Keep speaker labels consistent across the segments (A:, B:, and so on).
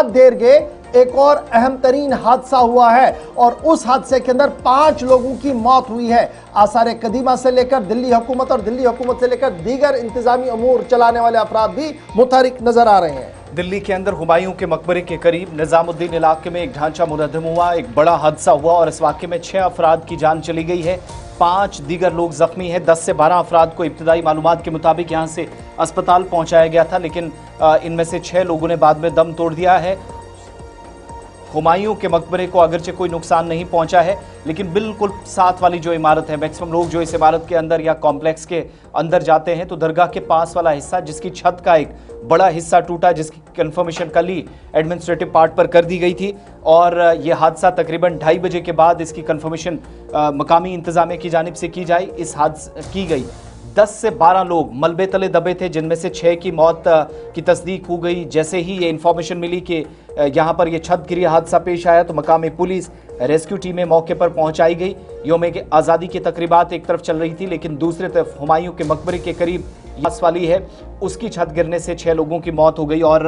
A: देर गए एक और अहम तरीन हादसा हुआ है और उस हादसे के अंदर 5 लोगों की मौत हुई है। आसार कदीमा से लेकर दिल्ली हुकूमत और दिल्ली हुकूमत से लेकर दीगर इंतजामी अमूर चलाने वाले अफराद भी मुतहरिक नजर आ रहे हैं।
B: दिल्ली के अंदर हुमायूं के मकबरे के करीब निजामुद्दीन इलाके में एक ढांचा मुनहदम हुआ, एक बड़ा हादसा हुआ और इस वाक़े में 6 अफराद की जान चली गई है, 5 दीगर लोग जख्मी हैं। 10 से 12 अफराद को इब्तदाई मालूमात के मुताबिक यहाँ से अस्पताल पहुँचाया गया था, लेकिन इनमें से 6 लोगों ने बाद में दम तोड़ दिया है। हुमायूं के मकबरे को अगरचे कोई नुकसान नहीं पहुंचा है, लेकिन बिल्कुल साथ वाली जो इमारत है, मैक्सिमम लोग जो इस इमारत के अंदर या कॉम्प्लेक्स के अंदर जाते हैं तो दरगाह के पास वाला हिस्सा जिसकी छत का एक बड़ा हिस्सा टूटा, जिसकी कंफर्मेशन कल ही एडमिनिस्ट्रेटिव पार्ट पर कर दी गई थी और यह हादसा तकरीबन 2:30 बजे के बाद इसकी कंफर्मेशन मकामी इंतजामिया की जानिब से की गई। 10 से 12 लोग मलबे तले दबे थे, जिनमें से 6 की मौत की तस्दीक हो गई। जैसे ही ये इन्फॉर्मेशन मिली कि यहाँ पर ये छत गिरी हादसा पेश आया तो मकामी पुलिस रेस्क्यू टीमें मौके पर पहुंचाई गई। यौम के आज़ादी की तकरीबात एक तरफ चल रही थी, लेकिन दूसरी तरफ हुमायूं के मकबरे के करीब पास वाली है उसकी छत गिरने से 6 लोगों की मौत हो गई और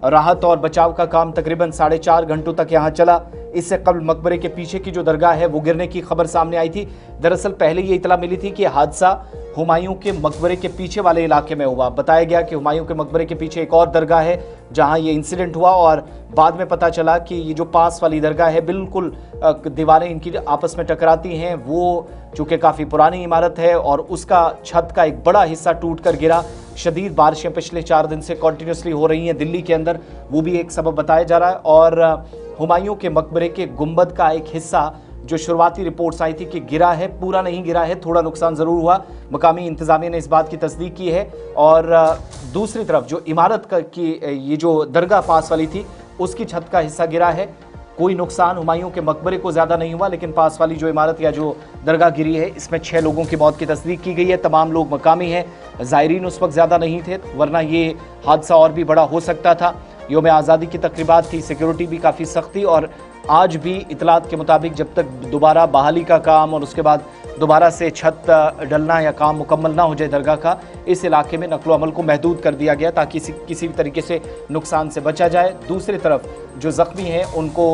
B: राहत और बचाव का काम तकरीबन 4.5 घंटों तक यहाँ चला। इससे कबल मकबरे के पीछे की जो दरगाह है वो गिरने की खबर सामने आई थी। दरअसल पहले ये इतला मिली थी कि हादसा हुमायूं के मकबरे के पीछे वाले इलाके में हुआ। बताया गया कि हुमायूं के मकबरे के पीछे एक और दरगाह है जहां ये इंसिडेंट हुआ और बाद में पता चला कि ये जो पास वाली दरगाह है बिल्कुल दीवारें इनकी आपस में टकराती हैं। वो चूँकि काफ़ी पुरानी इमारत है और उसका छत का एक बड़ा हिस्सा टूट कर गिरा। शदीद बारिशें पिछले 4 दिन से कॉन्टीन्यूसली हो रही हैं दिल्ली के अंदर, वो भी एक सबब बताया जा रहा है। और हुमायूं के मकबरे के गुंबद का एक हिस्सा जो शुरुआती रिपोर्ट्स आई थी कि गिरा है, पूरा नहीं गिरा है, थोड़ा नुकसान ज़रूर हुआ। मकामी इंतज़ामिया ने इस बात की तस्दीक की है। और दूसरी तरफ जो इमारत की ये जो दरगाह पास वाली थी उसकी छत का हिस्सा गिरा है। कोई नुकसान हुमायूं के मकबरे को ज़्यादा नहीं हुआ, लेकिन पास वाली जो इमारत या जो दरगाह गिरी है इसमें 6 लोगों की मौत की तस्दीक की गई है। तमाम लोग मकामी हैं, ज़ायरीन उस वक्त ज़्यादा नहीं थे, वरना ये हादसा और भी बड़ा हो सकता था। यौम आज़ादी की तकरीबात थी, सिक्योरिटी भी काफ़ी सख्त थी और आज भी इतलात के मुताबिक जब तक दोबारा बहाली का काम और उसके बाद दोबारा से छत डलना या काम मुकम्मल ना हो जाए दरगाह का, इस इलाके में नकलो अमल को महदूद कर दिया गया ताकि किसी भी तरीके से नुकसान से बचा जाए। दूसरी तरफ जो ज़ख्मी हैं उनको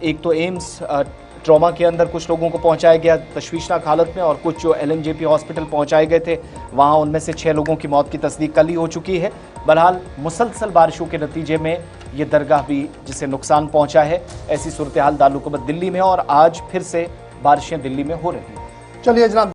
B: एक तो एम्स ट्रॉमा के अंदर कुछ लोगों को पहुंचाया गया तशवीशनाक हालत में, और कुछ जो LNJP हॉस्पिटल पहुंचाए गए थे वहां उनमें से 6 लोगों की मौत की तस्दीक कल ही हो चुकी है। बहरहाल मुसलसल बारिशों के नतीजे में ये दरगाह भी जिसे नुकसान पहुंचा है। ऐसी सूरत हाल दारुल हुकूमत दिल्ली में और आज फिर से बारिशें दिल्ली में हो रही हैं।
A: चलिए जनाब।